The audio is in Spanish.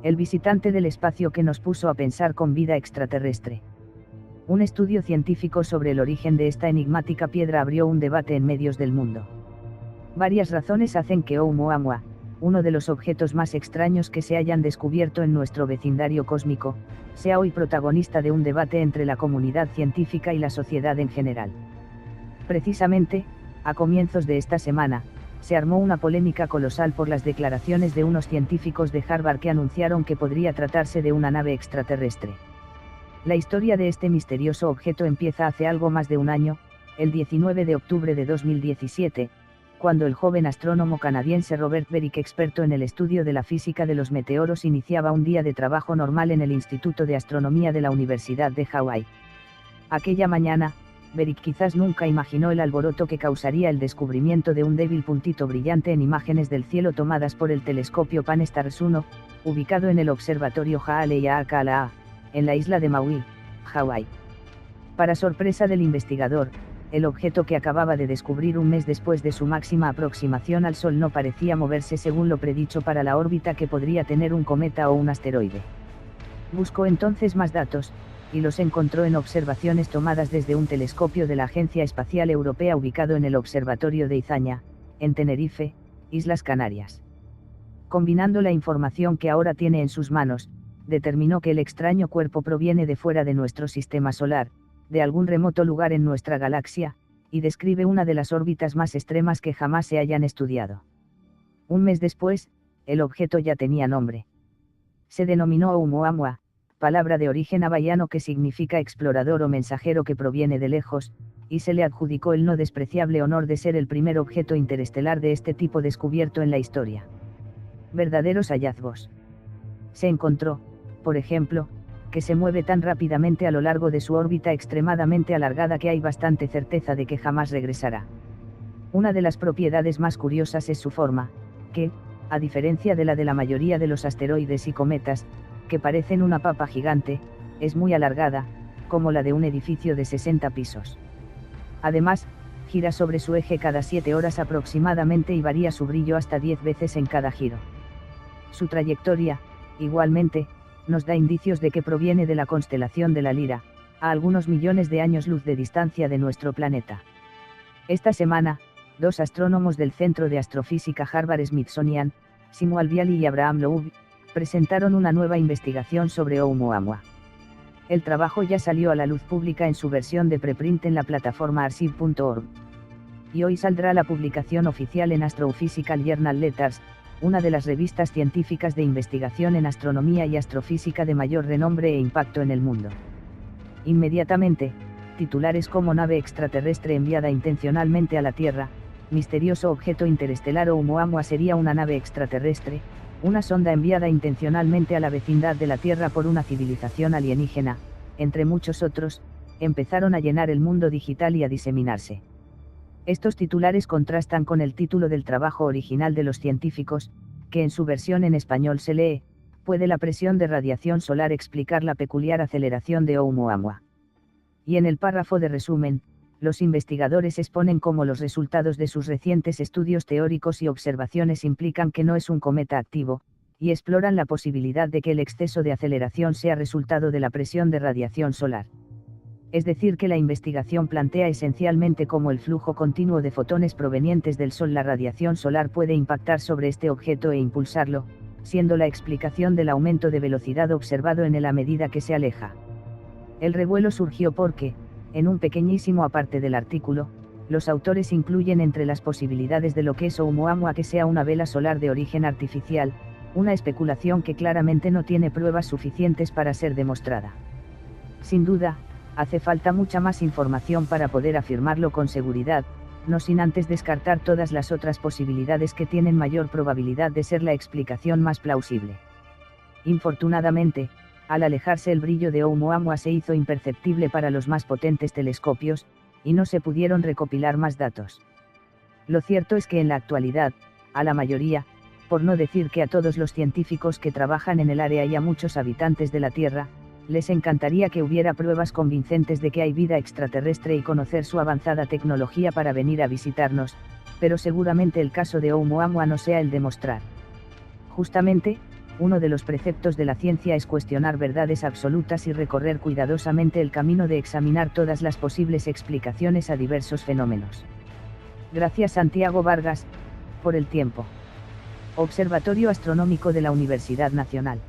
El visitante del espacio que nos puso a pensar con vida extraterrestre. Un estudio científico sobre el origen de esta enigmática piedra abrió un debate en medios del mundo. Varias razones hacen que Oumuamua, uno de los objetos más extraños que se hayan descubierto en nuestro vecindario cósmico, sea hoy protagonista de un debate entre la comunidad científica y la sociedad en general. Precisamente, a comienzos de esta semana, se armó una polémica colosal por las declaraciones de unos científicos de Harvard que anunciaron que podría tratarse de una nave extraterrestre. La historia de este misterioso objeto empieza hace algo más de un año, el 19 de octubre de 2017, cuando el joven astrónomo canadiense Robert Beric, experto en el estudio de la física de los meteoros, iniciaba un día de trabajo normal en el Instituto de Astronomía de la Universidad de Hawái. Aquella mañana, Beric quizás nunca imaginó el alboroto que causaría el descubrimiento de un débil puntito brillante en imágenes del cielo tomadas por el telescopio Pan-STARRS 1, ubicado en el observatorio Ha'alea'akala'a, en la isla de Maui, Hawái. Para sorpresa del investigador, el objeto que acababa de descubrir un mes después de su máxima aproximación al Sol no parecía moverse según lo predicho para la órbita que podría tener un cometa o un asteroide. Buscó entonces más datos, y los encontró en observaciones tomadas desde un telescopio de la Agencia Espacial Europea ubicado en el Observatorio de Izaña, en Tenerife, Islas Canarias. Combinando la información que ahora tiene en sus manos, determinó que el extraño cuerpo proviene de fuera de nuestro sistema solar, de algún remoto lugar en nuestra galaxia, y describe una de las órbitas más extremas que jamás se hayan estudiado. Un mes después, el objeto ya tenía nombre. Se denominó Oumuamua, palabra de origen hawaiano que significa explorador o mensajero que proviene de lejos, y se le adjudicó el no despreciable honor de ser el primer objeto interestelar de este tipo descubierto en la historia. Verdaderos hallazgos. Se encontró, por ejemplo, que se mueve tan rápidamente a lo largo de su órbita extremadamente alargada que hay bastante certeza de que jamás regresará. Una de las propiedades más curiosas es su forma, que, a diferencia de la mayoría de los asteroides y cometas, que parecen una papa gigante, es muy alargada, como la de un edificio de 60 pisos. Además, gira sobre su eje cada 7 horas aproximadamente y varía su brillo hasta 10 veces en cada giro. Su trayectoria, igualmente, nos da indicios de que proviene de la constelación de la Lira, a algunos millones de años luz de distancia de nuestro planeta. Esta semana, dos astrónomos del Centro de Astrofísica Harvard-Smithsonian, Samuel Bialy y Abraham Loeb, presentaron una nueva investigación sobre Oumuamua. El trabajo ya salió a la luz pública en su versión de preprint en la plataforma arXiv.org. Y hoy saldrá la publicación oficial en Astrophysical Journal Letters, una de las revistas científicas de investigación en astronomía y astrofísica de mayor renombre e impacto en el mundo. Inmediatamente, titulares como nave extraterrestre enviada intencionalmente a la Tierra, misterioso objeto interestelar o Oumuamua sería una nave extraterrestre, una sonda enviada intencionalmente a la vecindad de la Tierra por una civilización alienígena, entre muchos otros, empezaron a llenar el mundo digital y a diseminarse. Estos titulares contrastan con el título del trabajo original de los científicos, que en su versión en español se lee: ¿puede la presión de radiación solar explicar la peculiar aceleración de Oumuamua? Y en el párrafo de resumen, los investigadores exponen cómo los resultados de sus recientes estudios teóricos y observaciones implican que no es un cometa activo, y exploran la posibilidad de que el exceso de aceleración sea resultado de la presión de radiación solar. Es decir, que la investigación plantea esencialmente cómo el flujo continuo de fotones provenientes del Sol, la radiación solar, puede impactar sobre este objeto e impulsarlo, siendo la explicación del aumento de velocidad observado en él a medida que se aleja. El revuelo surgió porque, en un pequeñísimo aparte del artículo, los autores incluyen entre las posibilidades de lo que es Oumuamua que sea una vela solar de origen artificial, una especulación que claramente no tiene pruebas suficientes para ser demostrada. Sin duda, hace falta mucha más información para poder afirmarlo con seguridad, no sin antes descartar todas las otras posibilidades que tienen mayor probabilidad de ser la explicación más plausible. Infortunadamente, al alejarse el brillo de Oumuamua se hizo imperceptible para los más potentes telescopios, y no se pudieron recopilar más datos. Lo cierto es que en la actualidad, a la mayoría, por no decir que a todos los científicos que trabajan en el área y a muchos habitantes de la Tierra, les encantaría que hubiera pruebas convincentes de que hay vida extraterrestre y conocer su avanzada tecnología para venir a visitarnos, pero seguramente el caso de Oumuamua no sea el de mostrar. Justamente, Uno de los preceptos de la ciencia es cuestionar verdades absolutas y recorrer cuidadosamente el camino de examinar todas las posibles explicaciones a diversos fenómenos. Gracias Santiago Vargas, por el tiempo. Observatorio Astronómico de la Universidad Nacional.